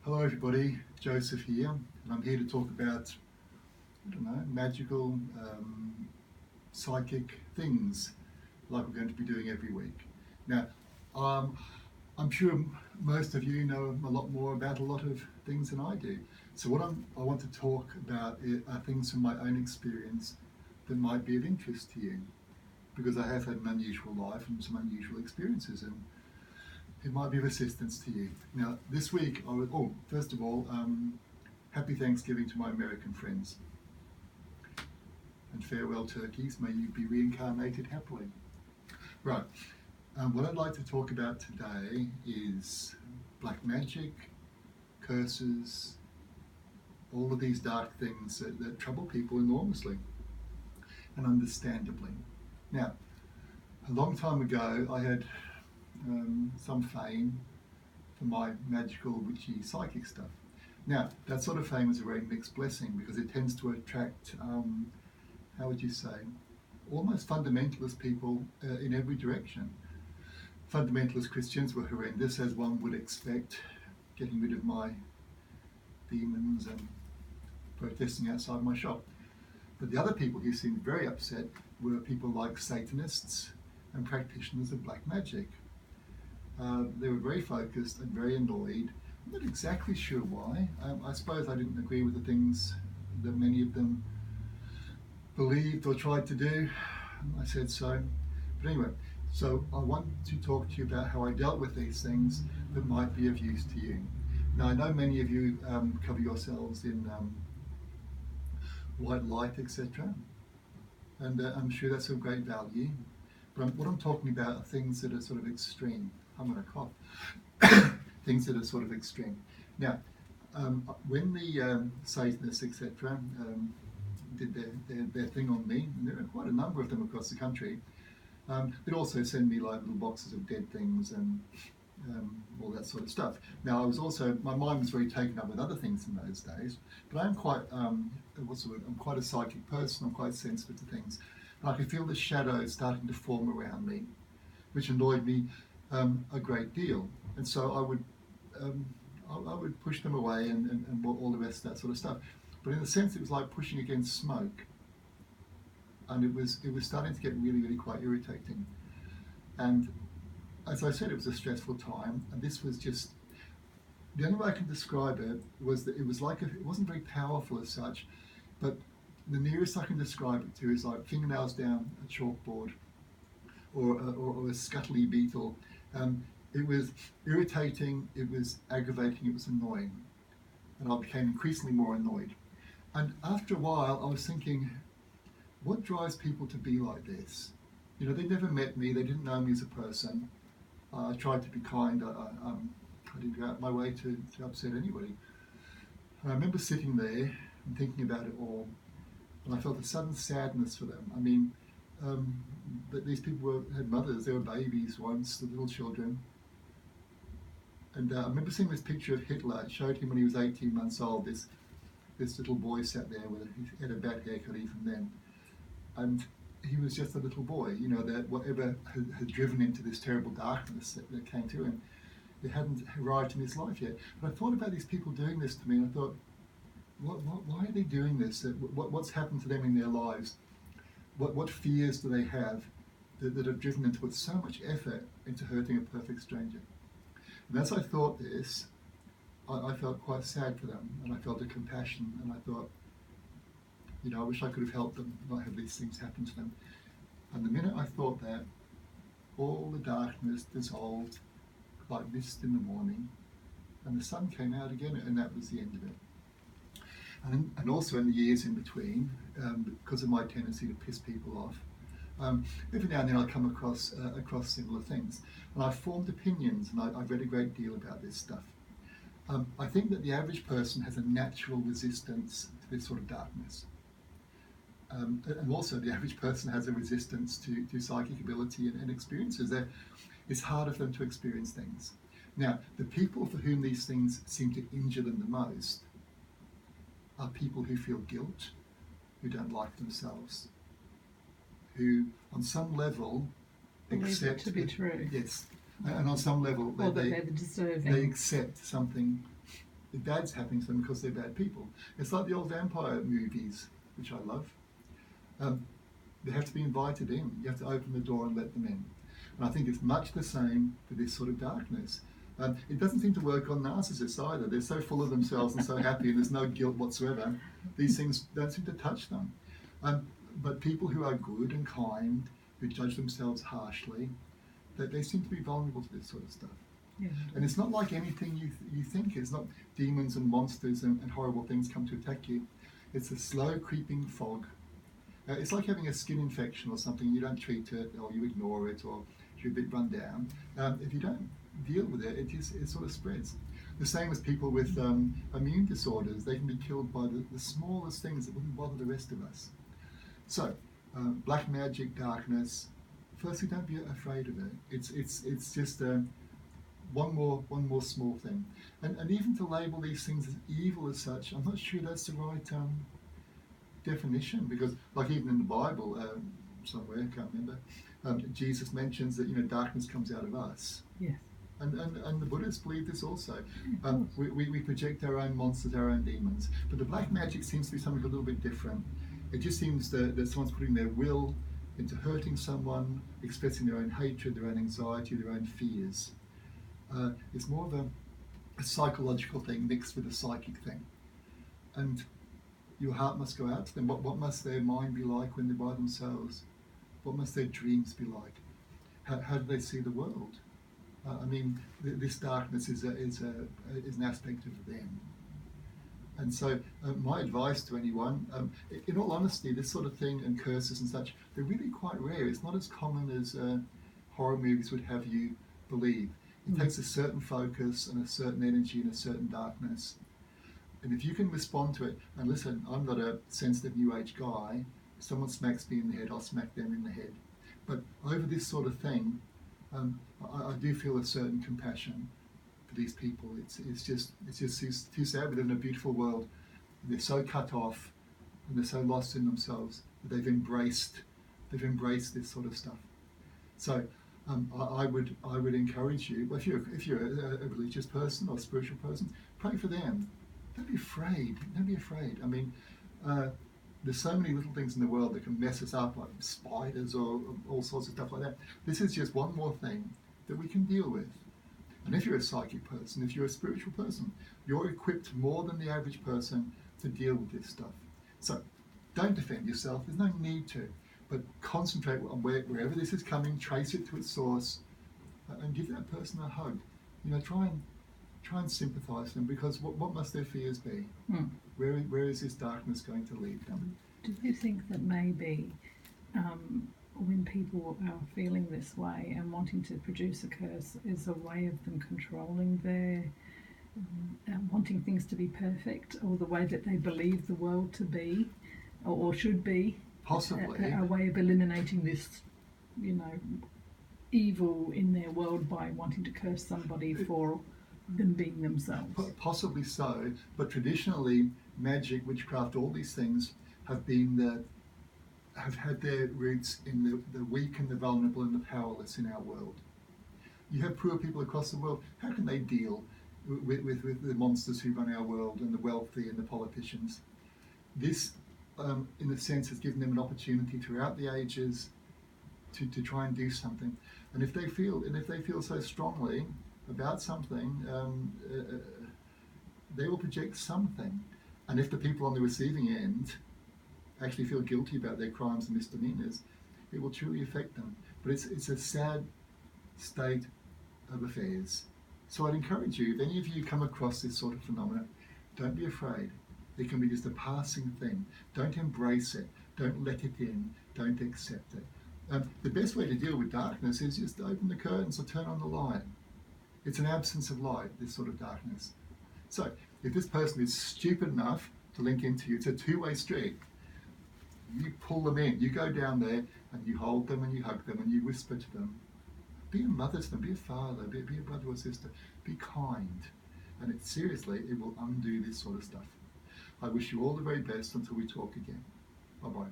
Hello everybody, Joseph here, and I'm here to talk about, magical, psychic things like we're going to be doing every week. Now, um, I'm sure most of you know a lot more about a lot of things than I do. So I want to talk about are things from my own experience that might be of interest to you, because I have had an unusual life and some unusual experiences, and it might be of assistance to you. Now, this week, first of all, happy Thanksgiving to my American friends. And farewell, turkeys. May you be reincarnated happily. Right. What I'd like to talk about today is black magic, curses, all of these dark things that trouble people enormously and understandably. Now, a long time ago, I had some fame for my magical, witchy, psychic stuff. Now, that sort of fame is a very mixed blessing because it tends to attract, how would you say, almost fundamentalist people in every direction. Fundamentalist Christians were horrendous, as one would expect, getting rid of my demons and protesting outside my shop. But the other people who seemed very upset were people like Satanists and practitioners of black magic. They were very focused and very annoyed. I'm not exactly sure why. I suppose I didn't agree with the things that many of them believed or tried to do. I said so. But anyway, so I want to talk to you about how I dealt with these things that might be of use to you. Now, I know many of you cover yourselves in white light, etc. And I'm sure that's of great value. But what I'm talking about are things that are sort of extreme. I'm going to cough. Things that are sort of extreme. Now, when the Satanists, etc., did their thing on me, and there are quite a number of them across the country, they'd also send me like little boxes of dead things and all that sort of stuff. Now, my mind was very taken up with other things in those days, but I'm quite, I'm quite a psychic person. I'm quite sensitive to things. And I could feel the shadows starting to form around me, which annoyed me a great deal. And so I would push them away and all the rest of that sort of stuff. But in a sense, it was like pushing against smoke. And it was starting to get really, really quite irritating. And as I said, it was a stressful time. And this was just, the only way I can describe it was that it was like, it wasn't very powerful as such, but the nearest I can describe it to is like fingernails down a chalkboard or a scuttly beetle. It was irritating, it was aggravating, it was annoying. And I became increasingly more annoyed. And after a while, I was thinking, what drives people to be like this? You know, they never met me, they didn't know me as a person. I tried to be kind, I didn't go out my way to upset anybody. And I remember sitting there and thinking about it all, and I felt a sudden sadness for them. I mean, that these people had mothers, they were babies once, the little children. And I remember seeing this picture of Hitler. It showed him when he was 18 months old. This little boy sat there he had a bad haircut even then. And he was just a little boy, you know, that whatever had driven him to this terrible darkness that came to him, it hadn't arrived in his life yet. But I thought about these people doing this to me, and I thought, why are they doing this? What's happened to them in their lives? What fears do they have that have driven them to put so much effort into hurting a perfect stranger? And as I thought this, I felt quite sad for them, and I felt a compassion, and I thought, you know, I wish I could have helped them, not have these things happen to them. And the minute I thought that, all the darkness dissolved like mist in the morning, and the sun came out again, and that was the end of it. And also in the years in between, because of my tendency to piss people off, every now and then I come across similar things, and I've formed opinions, and I've read a great deal about this stuff. I think that the average person has a natural resistance to this sort of darkness. And also the average person has a resistance to psychic ability and experiences. It's harder for them to experience things. Now, the people for whom these things seem to injure them the most are people who feel guilt, who don't like themselves, who on some level accept it to be true. Yes, and on some level they're deserving. They accept something bad's happening to them because they're bad people. It's like the old vampire movies, which I love. They have to be invited in. You have to open the door and let them in. And I think it's much the same for this sort of darkness. It doesn't seem to work on narcissists either. They're so full of themselves and so happy, and there's no guilt whatsoever. These things don't seem to touch them. But people who are good and kind, who judge themselves harshly, they seem to be vulnerable to this sort of stuff. Yeah. And it's not like anything you think. It's not demons and monsters and horrible things come to attack you. It's a slow creeping fog. It's like having a skin infection or something. You don't treat it, or you ignore it, or you're a bit run down. If you don't deal with it, it sort of spreads. The same as people with immune disorders. They can be killed by the smallest things that wouldn't bother the rest of us. So, black magic, darkness. Firstly, don't be afraid of it. It's just one more small thing. And even to label these things as evil as such, I'm not sure that's the right definition, because like even in the Bible, somewhere, I can't remember, Jesus mentions that darkness comes out of us. Yes. And the Buddhists believe this also. We project our own monsters, our own demons. But the black magic seems to be something a little bit different. It just seems that someone's putting their will into hurting someone, expressing their own hatred, their own anxiety, their own fears. It's more of a psychological thing mixed with a psychic thing. And your heart must go out to them. What must their mind be like when they're by themselves? What must their dreams be like? How do they see the world? This darkness is an aspect of them. And so my advice to anyone, in all honesty, this sort of thing and curses and such, they're really quite rare. It's not as common as horror movies would have you believe. It takes a certain focus and a certain energy and a certain darkness. And if you can respond to it, and listen, I'm not a sensitive New Age guy. If someone smacks me in the head, I'll smack them in the head. But over this sort of thing, I do feel a certain compassion for these people. It's just too sad. We live in a beautiful world. They're so cut off, and they're so lost in themselves that they've embraced this sort of stuff. So I would encourage you. If you're a religious person or a spiritual person, pray for them. Don't be afraid. Don't be afraid. There's so many little things in the world that can mess us up, like spiders or all sorts of stuff like that. This is just one more thing that we can deal with. And if you're a psychic person, if you're a spiritual person, you're equipped more than the average person to deal with this stuff. So don't defend yourself. There's no need to. But concentrate on wherever this is coming, trace it to its source, and give that person a hug. Try and sympathise with them, because what must their fears be? Where is this darkness going to lead them? Do you think that maybe when people are feeling this way and wanting to produce a curse is a way of them controlling their wanting things to be perfect, or the way that they believe the world to be or should be? Possibly. A way of eliminating this, evil in their world by wanting to curse somebody for them being themselves. Possibly so, but traditionally, magic, witchcraft, all these things have had their roots in the weak and the vulnerable and the powerless in our world. You have poor people across the world. How can they deal with the monsters who run our world and the wealthy and the politicians? This, in a sense, has given them an opportunity throughout the ages to try and do something. And if they feel so strongly about something, they will project something. And if the people on the receiving end actually feel guilty about their crimes and misdemeanors, it will truly affect them. But it's a sad state of affairs. So I'd encourage you, if any of you come across this sort of phenomena, don't be afraid. It can be just a passing thing. Don't embrace it. Don't let it in. Don't accept it. The best way to deal with darkness is just to open the curtains or turn on the light. It's an absence of light, this sort of darkness. So if this person is stupid enough to link into you, it's a two-way street. You pull them in. You go down there and you hold them and you hug them and you whisper to them. Be a mother to them. Be a father. Be a brother or sister. Be kind. And it will undo this sort of stuff. I wish you all the very best until we talk again. Bye-bye.